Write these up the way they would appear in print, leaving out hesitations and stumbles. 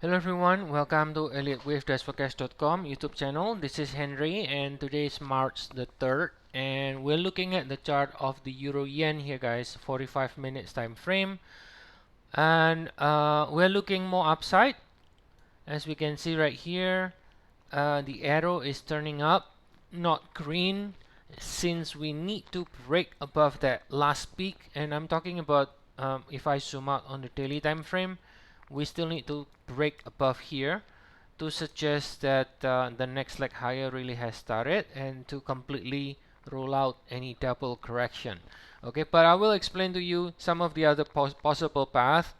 Hello everyone, welcome to Elliott Wave Forecast.com YouTube channel. This is Henry and today is March the 3rd and we're looking at the chart of the Euro Yen here guys, 45 minutes time frame, and we're looking more upside. As we can see right here, the arrow is turning up, not green, since we need to break above that last peak. And I'm talking about if I zoom out on the daily time frame, we still need to break above here to suggest that the next leg higher really has started and to completely rule out any double correction. Okay, but I will explain to you some of the other possible path,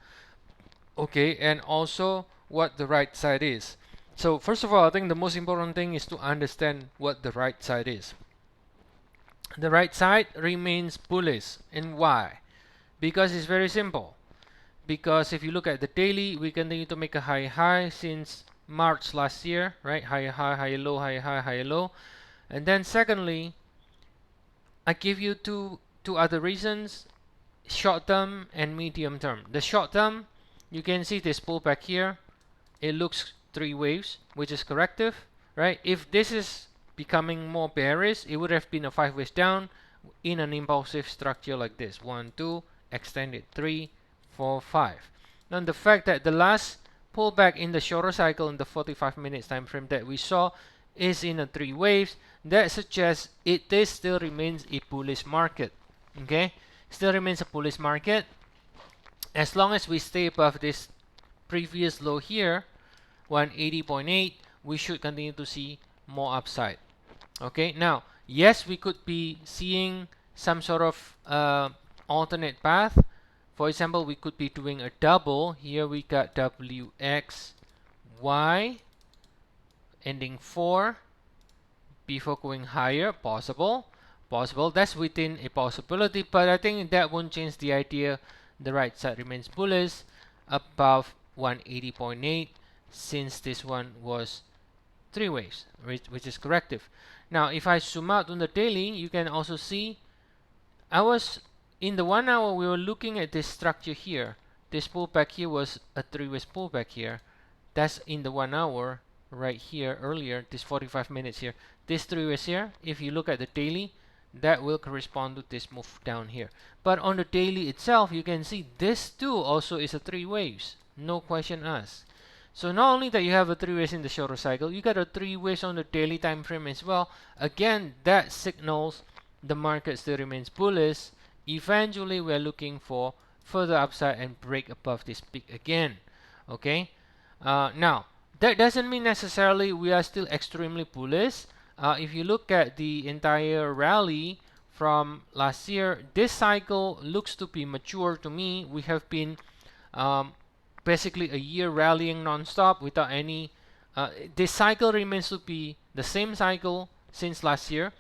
okay, and also what the right side is. So first of all, I think the most important thing is to understand what the right side is. The right side remains bullish. And why? Because it's very simple. Because if you look at the daily, we continue to make a high since March last year, right? Higher high, higher low, higher high, higher low. And then secondly, I give you two other reasons, short term and medium term. The short term, you can see this pullback here. It looks three waves, which is corrective, right? If this is becoming more bearish, it would have been a 5 waves down in an impulsive structure like this. 1, 2, extended 3, 4, 5. Now the fact that the last pullback in the shorter cycle in the 45 minutes time frame that we saw is in a 3 waves, that suggests this still remains a bullish market. Okay, still remains a bullish market as long as we stay above this previous low here, 180.8. we should continue to see more upside. Okay, now yes, we could be seeing some sort of alternate path. For example, we could be doing a double. Here we got WXY ending 4 before going higher. Possible. That's within a possibility, but I think that won't change the idea. The right side remains bullish above 180.8 since this one was 3 waves, which is corrective. Now if I zoom out on the daily, you can also see in the 1 hour we were looking at this structure here. This pullback here was a 3 waves pullback here. That's in the 1 hour right here earlier, this 45 minutes here. This 3 waves here, if you look at the daily, that will correspond to this move down here. But on the daily itself, you can see this too also is a 3 waves. No question asked. So not only that you have a 3 waves in the shorter cycle, you got a 3 waves on the daily time frame as well. Again, that signals the market still remains bullish. Eventually, we're looking for further upside and break above this peak again. Okay. Now that doesn't mean necessarily we are still extremely bullish. If you look at the entire rally from last year, this cycle looks to be mature to me. We have been basically a year rallying non-stop without any this cycle remains to be the same cycle since last year.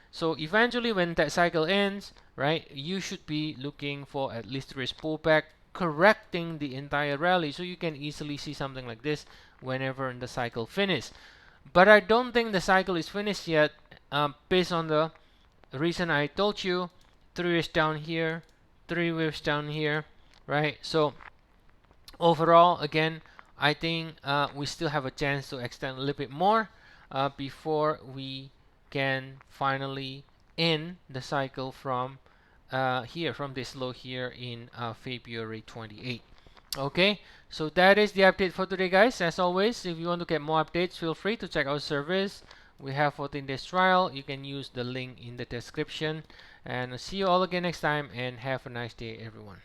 So eventually when that cycle ends, right, you should be looking for at least risk pullback correcting the entire rally, so you can easily see something like this whenever the cycle finishes. But I don't think the cycle is finished yet, based on the reason I told you. 3 waves down here, 3 waves down here, right? So overall, again, I think we still have a chance to extend a little bit more before we can finally end the cycle from here, from this low here in February 28. Okay, so that is the update for today, guys. As always, if you want to get more updates, feel free to check our service. We have 14 days trial. You can use the link in the description. And see you all again next time, and have a nice day, everyone.